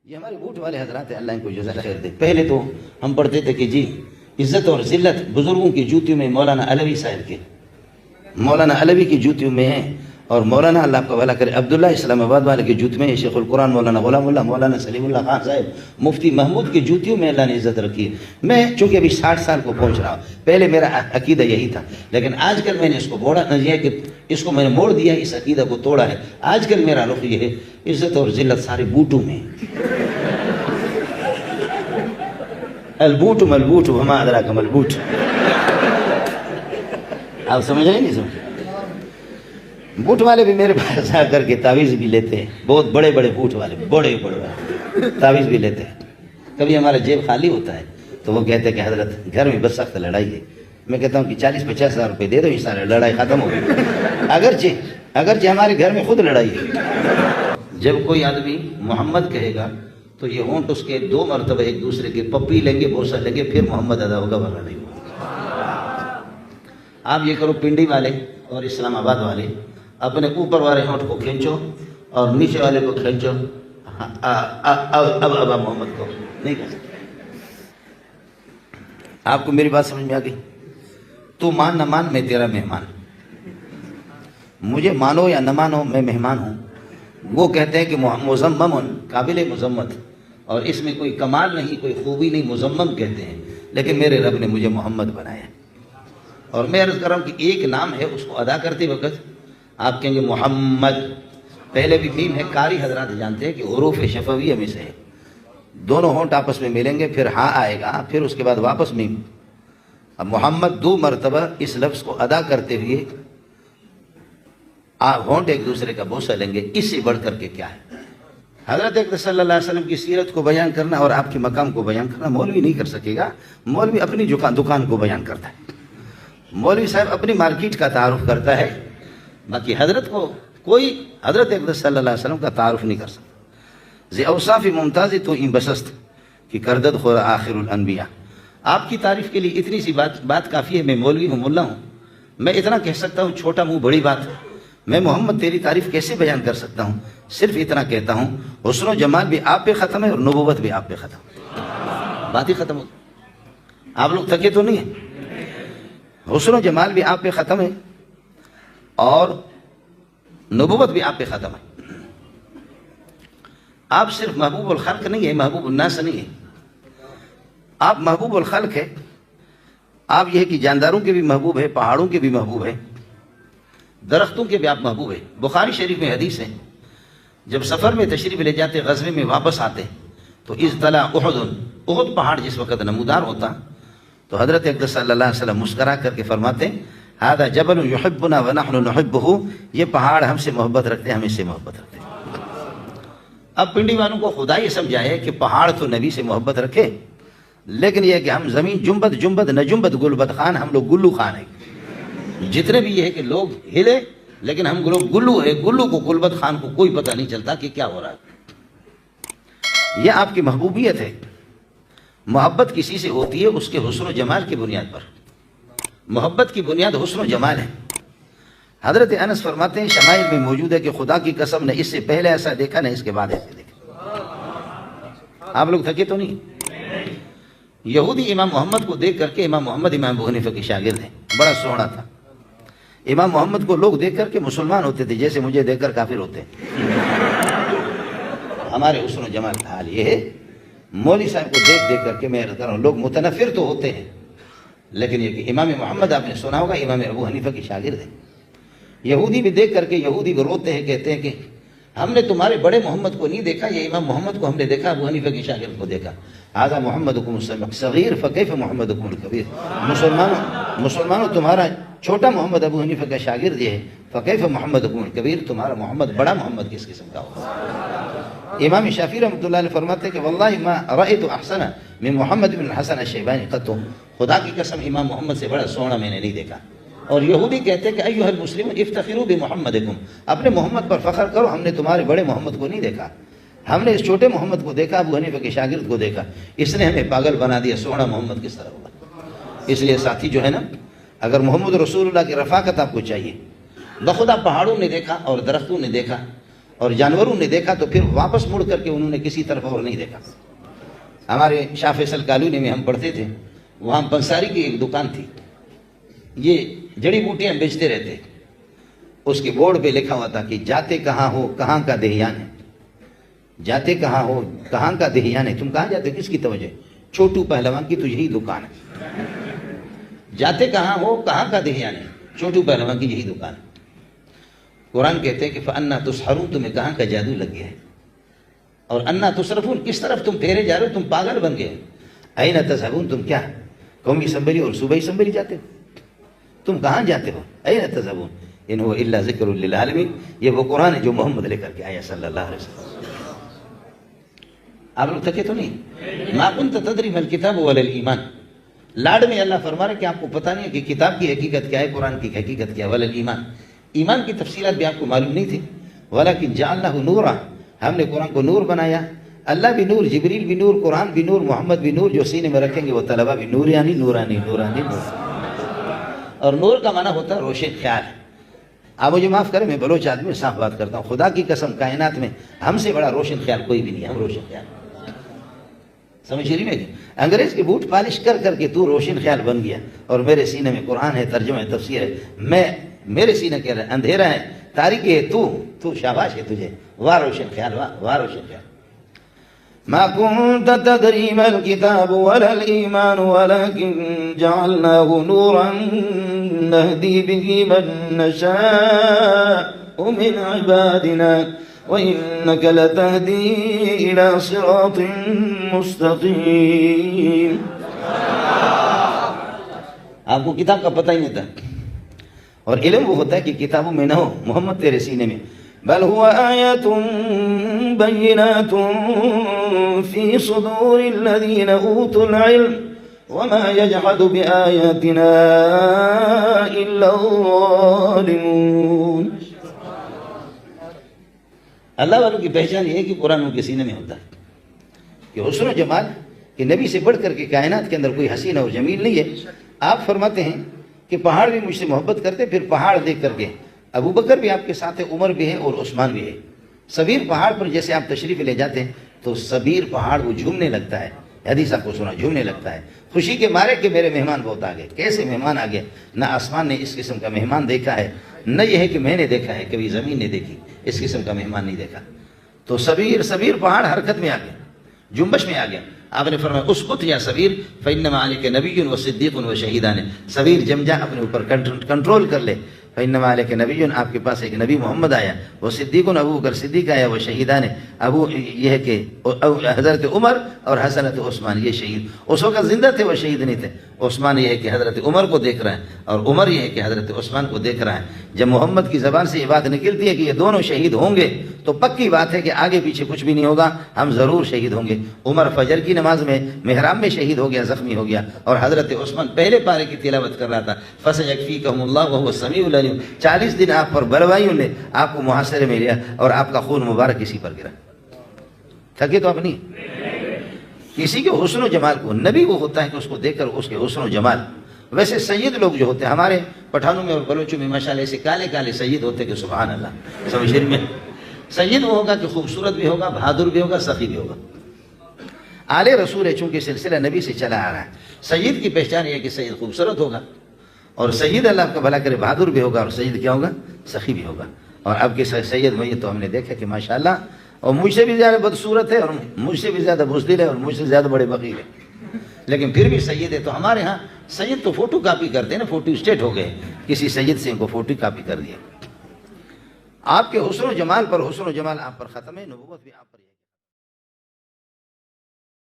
یہ ہمارے بوٹ والے حضرات ہیں، اللہ ان کو جزا خیر دے۔ پہلے تو ہم پڑھتے تھے کہ جی عزت اور ذلت بزرگوں کی جوتیوں میں مولانا علوی صاحب کے، مولانا علوی کی جوتیوں میں ہے، اور مولانا اللہ آپ کا بھلا کرے عبداللہ اسلام آباد والے کی جوت میں ہے، شیخ القرآن مولانا غلام اللہ، مولانا سلیم اللہ خان صاحب، مفتی محمود کی جوتیوں میں اللہ نے عزت رکھی ہے۔ میں چونکہ ابھی 60 سال کو پہنچ رہا ہوں، پہلے میرا عقیدہ یہی تھا، لیکن آج کل میں نے اس کو بوڑھا نہ کہ اس کو میں نے موڑ دیا، اس عقیدہ کو توڑا ہے۔ آج کل میرا رخ یہ ہے، عزت اور ذلت سارے بوٹوں میں، البوٹ ملبوٹ وما ادراک ملبوٹ۔ آپ سمجھ رہے نہیں سمجھ؟ بوٹ والے بھی میرے پاس آ کر کے تعویذ بھی لیتے ہیں، بہت بڑے بڑے بوٹ والے، بڑے بڑے تعویذ بھی لیتے ہیں۔ کبھی ہمارا جیب خالی ہوتا ہے تو وہ کہتے ہیں کہ حضرت گھر میں بس سخت لڑائی ہے۔ میں کہتا ہوں کہ 40-50 ہزار روپے دے دو، یہ سارے لڑائی ختم ہو گئی۔ اگرچہ ہمارے گھر میں خود لڑائی ہے۔ جب کوئی آدمی محمد کہے گا تو یہ ہونٹ اس کے 2 مرتبہ ایک دوسرے کے پپی لیں گے، بوسہ لیں گے، پھر محمد ادا ہوگا، ورنہ نہیں ہوگا۔ آپ یہ کرو، پنڈی والے اور اسلام آباد والے اپنے اوپر والے ہونٹ کو کھینچو اور نیچے والے کو کھینچو، اب محمد کو نہیں کہہ سکتے۔ آپ کو میری بات سمجھ میں آ گئی؟ تو مان نہ مان، میں تیرا مہمان، مجھے مانو یا نہ مانو، میں مہمان ہوں۔ وہ کہتے ہیں کہ مذمم قابل مذمت، اور اس میں کوئی کمال نہیں، کوئی خوبی نہیں، مذمم کہتے ہیں، لیکن میرے رب نے مجھے محمد بنایا۔ اور میں عرض کر رہا ہوں کہ ایک نام ہے، اس کو ادا کرتے وقت آپ کہیں گے محمد، پہلے بھی میم ہے، قاری حضرات جانتے ہیں کہ حروف شفویہ میں سے ہے، دونوں ہونٹ آپس میں ملیں گے، پھر ہاں آئے گا، پھر اس کے بعد واپس میم۔ اب محمد 2 مرتبہ اس لفظ کو ادا کرتے ہوئے ہونٹ ایک دوسرے کا بوسہ لیں گے، اس سے بڑھ کر کے کیا ہے؟ حضرت اقدس صلی اللہ علیہ وسلم کی سیرت کو بیان کرنا اور آپ کے مقام کو بیان کرنا مولوی نہیں کر سکے گا۔ مولوی اپنی دکان کو بیان کرتا ہے، مولوی صاحب اپنی مارکیٹ کا تعارف کرتا ہے، باقی حضرت کو کوئی حضرت اقدس صلی اللہ علیہ وسلم کا تعارف نہیں کر سکتا۔ ذی اوصاف ممتاز تو این بسست کہ کردد خور آخر الانبیاء۔ آپ کی تعریف کے لیے اتنی سی بات کافی ہے۔ میں مولوی ہوں، ملا ہوں، میں اتنا کہہ سکتا ہوں، چھوٹا منہ بڑی بات۔ میں محمد تیری تعریف کیسے بیان کر سکتا ہوں؟ صرف اتنا کہتا ہوں، حسن و جمال بھی آپ پہ ختم ہے اور نبوت بھی آپ پہ ختم ہے، بات ہی ختم ہو گئی۔ آپ لوگ تھکے تو نہیں ہیں؟ حسن و جمال بھی آپ پہ ختم ہے اور نبوت بھی آپ پہ ختم ہے۔ آپ صرف محبوب الخلق نہیں ہے، محبوب الناس نہیں ہے، آپ محبوب الخلق ہے۔ آپ یہ کہ جانداروں کے بھی محبوب ہے، پہاڑوں کے بھی محبوب ہے، درختوں کے بھی آپ محبوب ہے۔ بخاری شریف میں حدیث ہے، جب سفر میں تشریف لے جاتے، غزوے میں واپس آتے، تو اذ طلع احد پہاڑ جس وقت نمودار ہوتا، تو حضرت اقدس صلی اللہ علیہ وسلم مسکرا کر کے فرماتے، ھذا جبل یحبنا ونحن نحبہ، یہ پہاڑ ہم سے محبت رکھتے ہیں، ہم اس سے محبت رکھتے ہیں۔ اب پنڈی والوں کو خدا یہ سمجھائے کہ پہاڑ تو نبی سے محبت رکھے، لیکن یہ کہ ہم زمین جنبد نہ جنبد گلبد خان، ہم لوگ گلو خان ہیں۔ جتنے بھی یہ ہے کہ لوگ ہلے، لیکن ہم لوگ گلو ہے، گلو کو گلبد خان کو کوئی پتہ نہیں چلتا کہ کیا ہو رہا ہے۔ یہ آپ کی محبوبیت ہے۔ محبت کسی سے ہوتی ہے اس کے حسن و جمال کی بنیاد پر، محبت کی بنیاد حسن و جمال ہے۔ حضرت انس فرماتے ہیں، شمائل میں موجود ہے کہ خدا کی قسم نے اس سے پہلے ایسا دیکھا نہ اس کے بعد ایسے دیکھا۔ آپ لوگ تھکے تو نہیں؟ یہودی امام محمد کو دیکھ کر کے، امام محمد امام ابو حنیفہ کے شاگرد ہیں، بڑا سونا تھا۔ امام محمد کو لوگ دیکھ کر کے مسلمان ہوتے تھے، جیسے مجھے دیکھ کر کافر ہوتے ہیں۔ ہمارے حسن و جمال کا حال یہ ہے، مولوی صاحب کو دیکھ کر کے میں کہہ رہا ہوں، لوگ متنفر تو ہوتے ہیں، لیکن یہ کہ امام محمد آپ نے سنا ہوگا، امام ابو حنیفہ کے شاگرد ہیں۔ یہودی بھی دیکھ کر کے، یہودی بھی روتے ہیں، کہتے ہیں کہ ہم نے تمہارے بڑے محمد کو نہیں دیکھا، یہ امام محمد کو ہم نے دیکھا، ابو حنیفہ کے شاگرد کو دیکھا۔ ھذا محمدکم الصغیر فکیف محمدکم الکبیر۔ مسلمانوں تمہارا چھوٹا محمد ابو حنیفہ کا شاگرد یہ ہے، فکیف محمدکم الکبیر، تمہارا محمد بڑا محمد کس قسم کا ہوگا؟ امام شافعی رحمۃ اللہ علیہ فرماتے ہیں کہ واللہ ما رأیت احسن من محمد بن الحسن الشیبانی قط، خدا کی قسم امام محمد سے بڑا سونا میں نے نہیں دیکھا۔ اور یہودی کہتے ہیں کہ ایھا المسلم افتخروا بمحمدکم، اپنے محمد پر فخر کرو، ہم نے تمہارے بڑے محمد کو نہیں دیکھا، ہم نے اس چھوٹے محمد کو دیکھا، ابو حنیفہ کے شاگرد کو دیکھا، اس نے ہمیں پاگل بنا دیا، سونا محمد کس طرح ہوگا؟ اس لیے ساتھی جو ہے نا، اگر محمد رسول اللہ کی رفاقت آپ کو چاہیے، بخدا پہاڑوں نے دیکھا اور درختوں نے دیکھا اور جانوروں نے دیکھا تو پھر واپس مڑ کر کے انہوں نے کسی طرف اور نہیں دیکھا. ہمارے شاہ فیصل کالونی میں ہم پڑھتے تھے, وہاں پنساری کی ایک دکان تھی, یہ جڑی بوٹیاں بیچتے رہتے. اس کے بورڈ پہ لکھا ہوا تھا کہ جاتے کہاں ہو کہاں کا دہیان ہے, جاتے کہاں ہو کہاں کا دہیان ہے. تم کہاں جاتے ہو, کس کی توجہ؟ چھوٹو پہلوان کی تو یہی دکان ہے. جاتے کہاں ہو کہاں کا دہیان ہے, چھوٹو پہلوان کی یہی دکان ہے. قرآن کہتے ہیں کہ فَأَنَّا تُسْحَرُونَ, تمہیں کہاں کا جادو لگ گیا ہے, اور اَنَّا تُصْرَفُونَ, کس طرف تم پھیرے جا رہے ہو, تم پاگل بن گئے. اَيْنَ تَذْهَبُونَ, تم کیا قومی اسمبلی اور صوبائی اسمبلی جاتے ہو, تم کہاں جاتے ہو؟ اَيْنَ تَذْهَبُونَ إِنْ هُوَ إِلَّا ذِكْرٌ لِلْعَالَمِينَ. یہ وہ قرآن ہے جو محمد لے کر کے آیا صلی اللہ علیہ وسلم. آپ لوگ تھکے تو نہیں؟ مَا كُنْتَ تَدْرِي مَا الْكِتَابُ وَلَا الْإِيمَانُ. لاڈ میں اللہ فرما رہے کہ آپ کو پتہ نہیں ہے کہ کتاب کی حقیقت کیا ہے, قرآن کی حقیقت کیا ہے. وَلَا الْإِيمَانُ, ایمان کی تفصیلات بھی آپ کو معلوم نہیں تھی. وَلَكِنْ جَعَلْنَاهُ نُورًا, ہم نے قرآن کو نور بنایا. اللہ بھی نور, جبریل بھی نور, قرآن بھی نور, محمد بھی نور. جو سینے میں رکھیں گے وہ طلبہ بھی نور, یعنی نورانی نورانی نور. اور نور کا معنی ہوتا ہے روشن خیال. آپ مجھے معاف کریں, میں بلوچ آدمی صاف بات کرتا ہوں. خدا کی قسم کائنات میں ہم سے بڑا روشن خیال کوئی بھی نہیں ہے. ہم روشن خیال سمجھ رہی میں, انگریز کے بوٹ پالش کر کر کے تو روشن خیال بن گیا, اور میرے سینے میں قرآن ہے, ترجمہ ہے, تفسیر ہے. میرے سینے کہہ رہا ہے اندھیرا ہے, تاریخ ہے, تو شاباش ہے تجھے. واہ روشن خیال, واہ روشن خیال. ما كنت تدري ما الكتاب ولا الإيمان ولكن جعلناه نورا نهدي به من نشاء من عبادنا وإنك لتهدي إلى صراط مستقيم. آپ کو کتاب کا پتہ ہی نہیں تھا, اور علم وہ ہوتا ہے کہ کتابوں میں نہ ہو, محمد تیرے سینے میں. بل هو آیات بینات فی صدور الذین اوتوا العلم وما یجحد بآیاتنا الا الظالمون. اللہ والوں کی پہچان یہ ہے کہ قرآن ان کے سینے میں ہوتا ہے, کہ حسن و جمال, کہ نبی سے بڑھ کر کے کائنات کے اندر کوئی حسین اور جمیل نہیں ہے. آپ فرماتے ہیں کہ پہاڑ بھی مجھ سے محبت کرتے, پھر پہاڑ دیکھ کر کے ابو بکر بھی آپ کے ساتھ ہے, عمر بھی ہے, اور عثمان بھی ہے. سبیر پہاڑ پر جیسے آپ تشریف لے جاتے ہیں تو سبیر پہاڑ وہ جھومنے لگتا ہے. حدیث آپ کو سنا, جھومنے لگتا ہے خوشی کے مارے کہ میرے مہمان بہت آگے. کیسے مہمان آگے؟ نہ آسمان نے اس قسم کا مہمان دیکھا ہے, نہ یہ ہے کہ میں نے دیکھا ہے, کبھی زمین نے دیکھی اس قسم کا مہمان نہیں دیکھا. تو سبیر پہاڑ حرکت میں آ گیا, جنبش میں آ گیا. آپ نے فرمایا اسکت یا سبیر فإنما علیک نبی و صدیق و شہیدان. سبیر جم جا, اپنے اوپر کنٹرول کر لے. فإنما علیک نبی, آپ کے پاس ایک نبی محمد آیا, وہ صدیق, ابو بکر صدیق آیا, وہ شہیدان. ابو یہ ہے کہ حضرت عمر اور حضرت عثمان, یہ شہید اس وقت زندہ تھے, وہ شہید نہیں تھے. عثمان یہ ہے کہ حضرت عمر کو دیکھ رہا ہے, اور عمر یہ ہے کہ حضرت عثمان کو دیکھ رہا ہے. جب محمد کی زبان سے یہ بات نکلتی ہے کہ یہ دونوں شہید ہوں گے, تو پکی بات ہے کہ آگے پیچھے کچھ بھی نہیں ہوگا, ہم ضرور شہید ہوں گے. عمر فجر کی نماز میں محراب میں شہید ہو گیا, زخمی ہو گیا, اور حضرت عثمان پہلے پارے کی تلاوت کر رہا تھا. فَسَيَكْفِيكَهُمُ اللَّهُ وَهُوَ السَّمِيعُ الْعَلِيمُ. 40 دن آپ پر بلوائیوں نے آپ کو محاصرے میں لیا, اور آپ کا خون مبارک اسی پر گرا. تھکے تو آپ نہیں. کسی کے حسن و جمال کو, نبی وہ ہوتا ہے کہ اس کو دیکھ کر اس کے حسن و جمال. ویسے سید لوگ جو ہوتے ہیں ہمارے پٹھانوں میں اور بلوچوں میں ماشاءاللہ ایسے کالے کالے سید ہوتے کہ سبحان اللہ. سمجھ میں سید وہ ہوگا کہ خوبصورت بھی ہوگا, بہادر بھی ہوگا, سخی بھی ہوگا. آل رسول ہے چونکہ سلسلہ نبی سے چلا آ رہا ہے. سید کی پہچان یہ ہے کہ سید خوبصورت ہوگا, اور سید اللہ آپ کا بھلا کرے بہادر بھی ہوگا, اور سید کیا ہوگا, سخی بھی ہوگا. اور اب کے سید میں تو ہم نے دیکھا کہ ماشاءاللہ, اور مجھ سے بھی زیادہ بدصورت ہے, اور مجھ سے بھی زیادہ بزدل ہے, اور مجھ سے زیادہ بڑے بخیل ہے, لیکن پھر بھی سید ہے. تو ہمارے ہاں سید تو فوٹو کاپی کرتے ہیں نا, فوٹو اسٹیٹ ہو گئے, کسی سید سے ان کو فوٹو کاپی کر دیا. آپ کے حسن و جمال پر حسن و جمال آپ پر ختم ہے, نبوت بھی آپ پر.